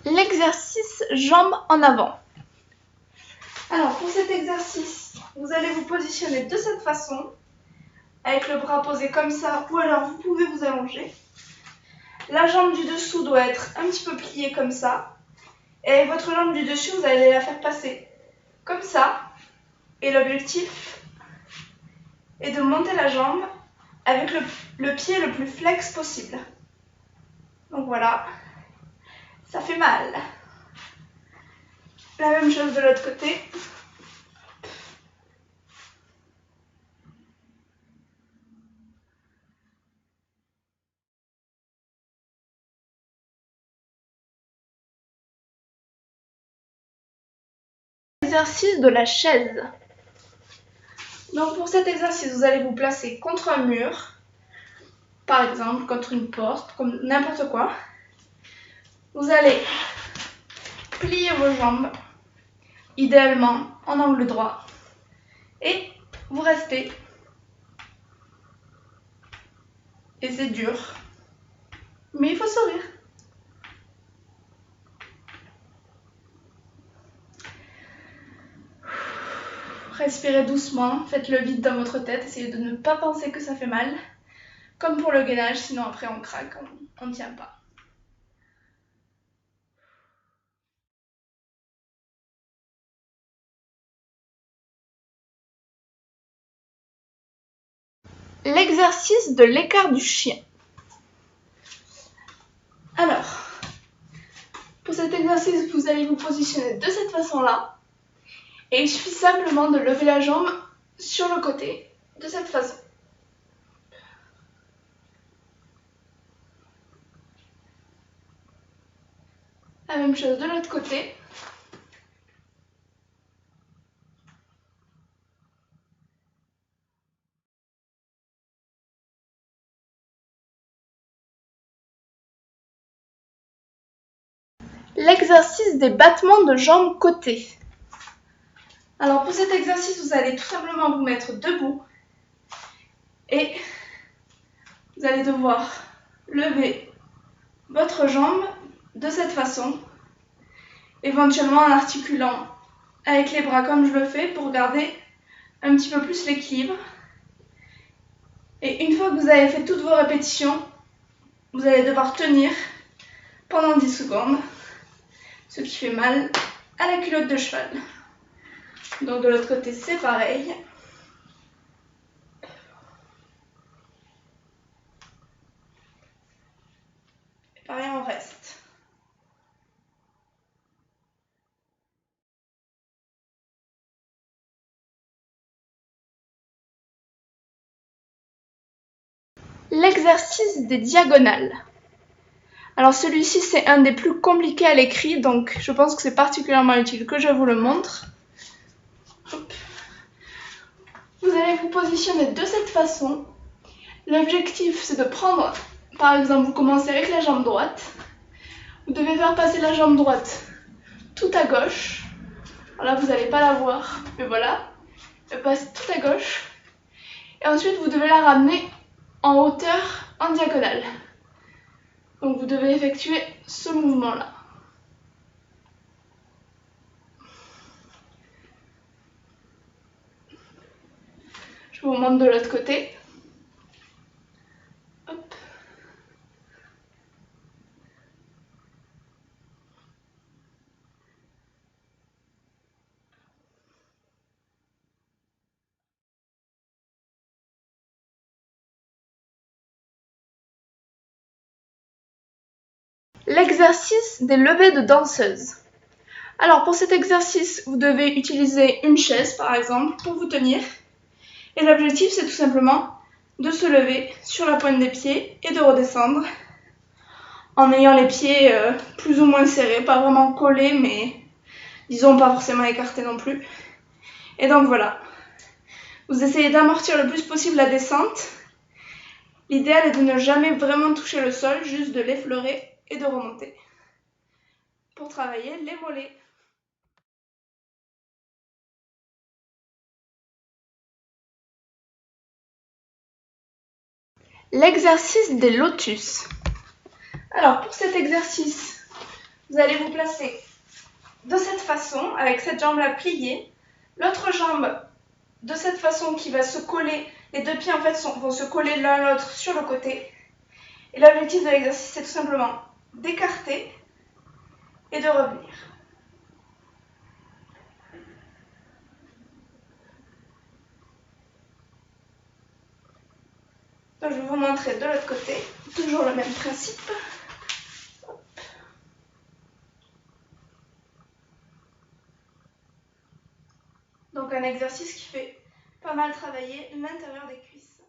l'exercice jambes en avant. Alors pour cet exercice, vous allez vous positionner de cette façon, avec le bras posé comme ça, ou alors vous pouvez vous allonger. La jambe du dessous doit être un petit peu pliée comme ça, et avec votre jambe du dessus, vous allez la faire passer comme ça, et l'objectif est de monter la jambe avec le pied le plus flex possible. Donc voilà, ça fait mal. La même chose de l'autre côté. Exercice de la chaise. Donc pour cet exercice, vous allez vous placer contre un mur, par exemple contre une porte, comme n'importe quoi. Vous allez plier vos jambes, idéalement en angle droit, et vous restez. Et c'est dur, mais il faut sourire. Respirez doucement, faites le vide dans votre tête, essayez de ne pas penser que ça fait mal. Comme pour le gainage, sinon après on craque, on ne tient pas. L'exercice de l'écart du chien. Alors, pour cet exercice, vous allez vous positionner de cette façon-là. Et il suffit simplement de lever la jambe sur le côté, de cette façon. La même chose de l'autre côté. L'exercice des battements de jambes côté. Alors pour cet exercice, vous allez tout simplement vous mettre debout et vous allez devoir lever votre jambe de cette façon, éventuellement en articulant avec les bras comme je le fais pour garder un petit peu plus l'équilibre. Et une fois que vous avez fait toutes vos répétitions, vous allez devoir tenir pendant 10 secondes, ce qui fait mal à la culotte de cheval. Donc de l'autre côté, c'est pareil. Et pareil, on reste. L'exercice des diagonales. Alors celui-ci, c'est un des plus compliqués à l'écrit, donc je pense que c'est particulièrement utile que je vous le montre. Hop. Vous allez vous positionner de cette façon. L'objectif, c'est de prendre, par exemple, vous commencez avec la jambe droite. Vous devez faire passer la jambe droite tout à gauche. Alors là, vous n'allez pas la voir, mais voilà. Elle passe tout à gauche. Et ensuite, vous devez la ramener en hauteur, en diagonale. Donc vous devez effectuer ce mouvement-là. Je vous montre de l'autre côté. Hop. L'exercice des levées de danseuse. Alors pour cet exercice, vous devez utiliser une chaise par exemple pour vous tenir. Et l'objectif, c'est tout simplement de se lever sur la pointe des pieds et de redescendre en ayant les pieds plus ou moins serrés, pas vraiment collés, mais disons pas forcément écartés non plus. Et donc voilà, vous essayez d'amortir le plus possible la descente. L'idéal est de ne jamais vraiment toucher le sol, juste de l'effleurer et de remonter pour travailler les mollets. L'exercice des lotus. Alors pour cet exercice, vous allez vous placer de cette façon, avec cette jambe-là pliée, l'autre jambe de cette façon qui va se coller, les deux pieds en fait vont se coller l'un l'autre sur le côté. Et l'objectif de l'exercice, c'est tout simplement d'écarter et de revenir. Donc je vais vous montrer de l'autre côté, toujours le même principe. Hop. Donc un exercice qui fait pas mal travailler l'intérieur des cuisses.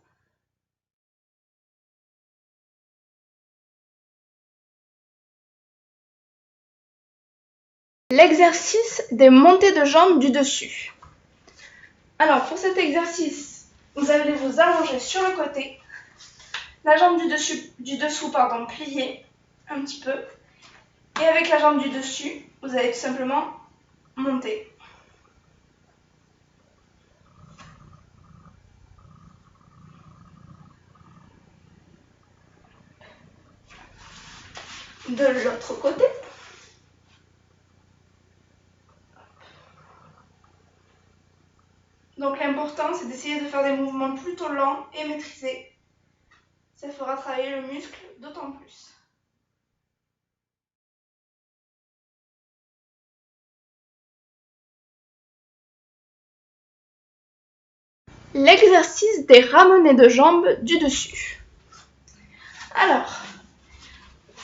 L'exercice des montées de jambes du dessus. Alors pour cet exercice, vous allez vous allonger sur le côté, la jambe du dessous pliée un petit peu, et avec la jambe du dessus, vous allez tout simplement monter. De l'autre côté. Donc l'important, c'est d'essayer de faire des mouvements plutôt lents et maîtrisés. Ça fera travailler le muscle d'autant plus. L'exercice des ramenées de jambes du dessus. Alors,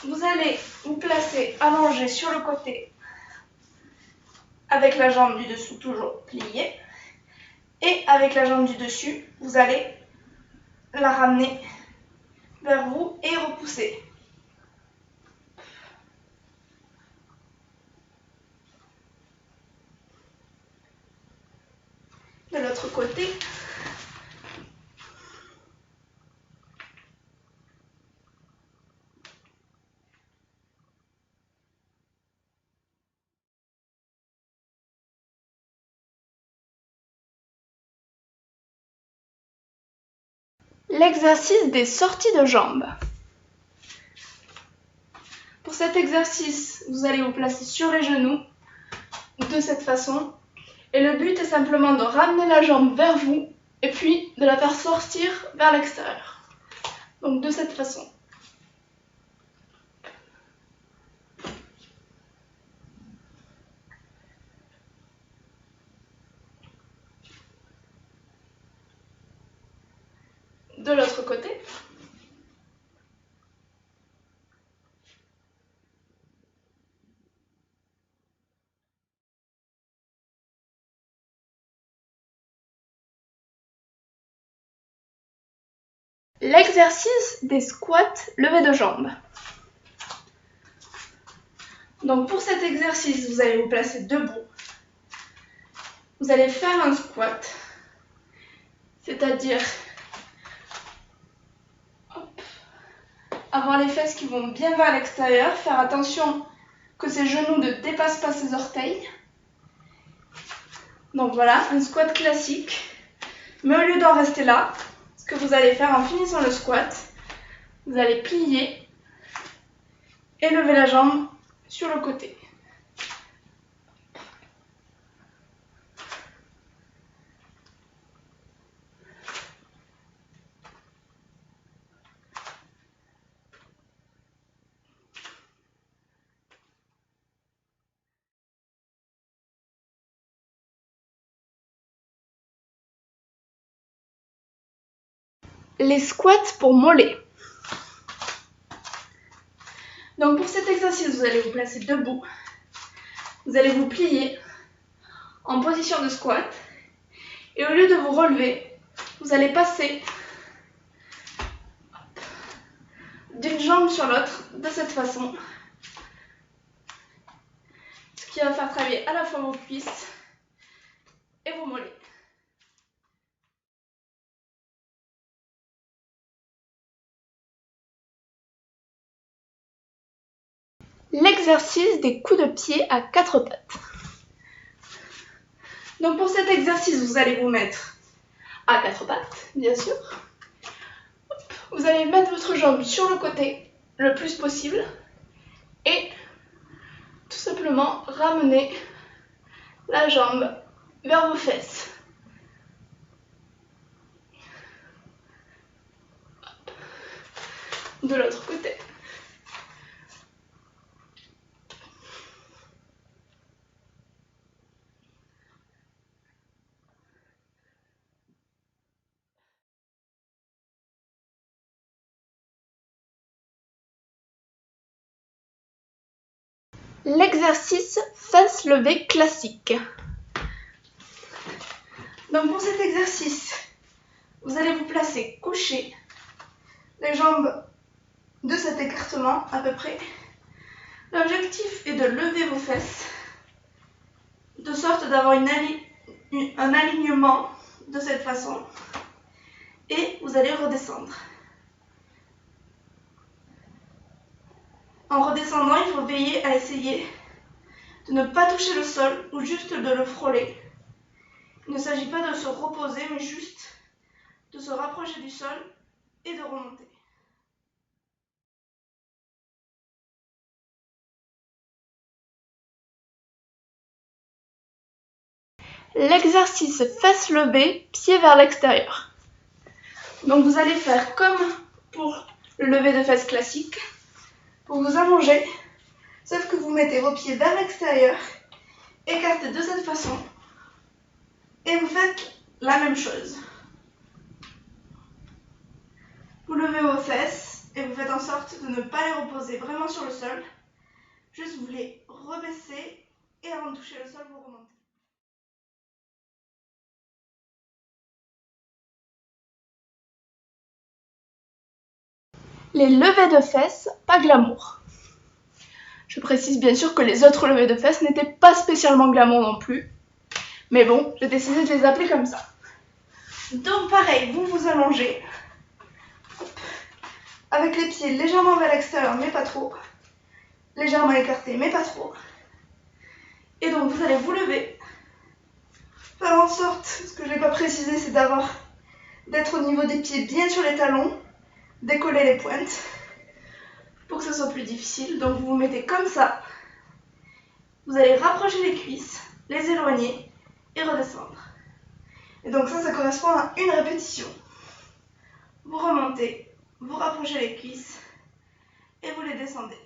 vous allez vous placer allongé sur le côté avec la jambe du dessous toujours pliée. Et avec la jambe du dessus, vous allez la ramener vers vous et repousser. De l'autre côté. L'exercice des sorties de jambes. Pour cet exercice, vous allez vous placer sur les genoux de cette façon. Et le but est simplement de ramener la jambe vers vous et puis de la faire sortir vers l'extérieur. Donc de cette façon. De l'autre côté. L'exercice des squats levés de jambes. Donc pour cet exercice, vous allez vous placer debout. Vous allez faire un squat, c'est-à-dire avoir les fesses qui vont bien vers l'extérieur, faire attention que ces genoux ne dépassent pas ses orteils. Donc voilà, un squat classique. Mais au lieu d'en rester là, ce que vous allez faire en finissant le squat, vous allez plier et lever la jambe sur le côté. Les squats pour mollets. Donc pour cet exercice, vous allez vous placer debout. Vous allez vous plier en position de squat. Et au lieu de vous relever, vous allez passer d'une jambe sur l'autre de cette façon. Ce qui va faire travailler à la fois vos cuisses et vos mollets. L'exercice des coups de pied à quatre pattes. Donc pour cet exercice, vous allez vous mettre à quatre pattes, bien sûr. Vous allez mettre votre jambe sur le côté le plus possible et tout simplement ramener la jambe vers vos fesses. De l'autre côté. L'exercice fesses levées classique. Donc pour cet exercice, vous allez vous placer couché, les jambes de cet écartement à peu près. L'objectif est de lever vos fesses de sorte d'avoir un alignement de cette façon et vous allez redescendre. En redescendant, il faut veiller à essayer de ne pas toucher le sol ou juste de le frôler. Il ne s'agit pas de se reposer, mais juste de se rapprocher du sol et de remonter. L'exercice fesses levées, pieds vers l'extérieur. Donc vous allez faire comme pour le lever de fesses classique. Vous vous allongez, sauf que vous mettez vos pieds vers l'extérieur, écartés de cette façon, et vous faites la même chose. Vous levez vos fesses et vous faites en sorte de ne pas les reposer vraiment sur le sol. Juste vous les rebaissez et avant de toucher le sol, vous remontez. Les levées de fesses, pas glamour. Je précise bien sûr que les autres levées de fesses n'étaient pas spécialement glamour non plus. Mais bon, j'ai décidé de les appeler comme ça. Donc pareil, vous vous allongez. Avec les pieds légèrement vers l'extérieur, mais pas trop. Légèrement écartés, mais pas trop. Et donc vous allez vous lever. Faire en sorte, ce que je n'ai pas précisé, c'est d'être au niveau des pieds bien sur les talons. Décoller les pointes pour que ce soit plus difficile. Donc vous vous mettez comme ça. Vous allez rapprocher les cuisses, les éloigner et redescendre. Et donc ça correspond à une répétition. Vous remontez, vous rapprochez les cuisses et vous les descendez.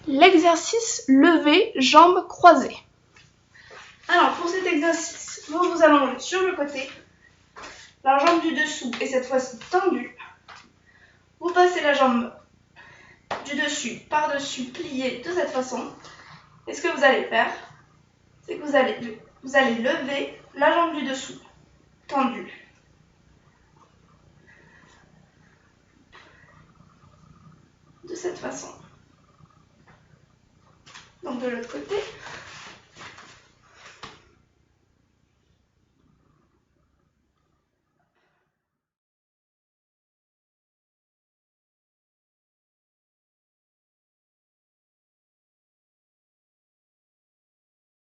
L'exercice levé, jambes croisées. Alors pour cet exercice, vous vous allongez sur le côté, la jambe du dessous est cette fois-ci tendue. Vous passez la jambe du dessus par-dessus, pliée de cette façon. Et ce que vous allez faire, c'est que vous allez lever la jambe du dessous, tendue. De cette façon. Donc de l'autre côté.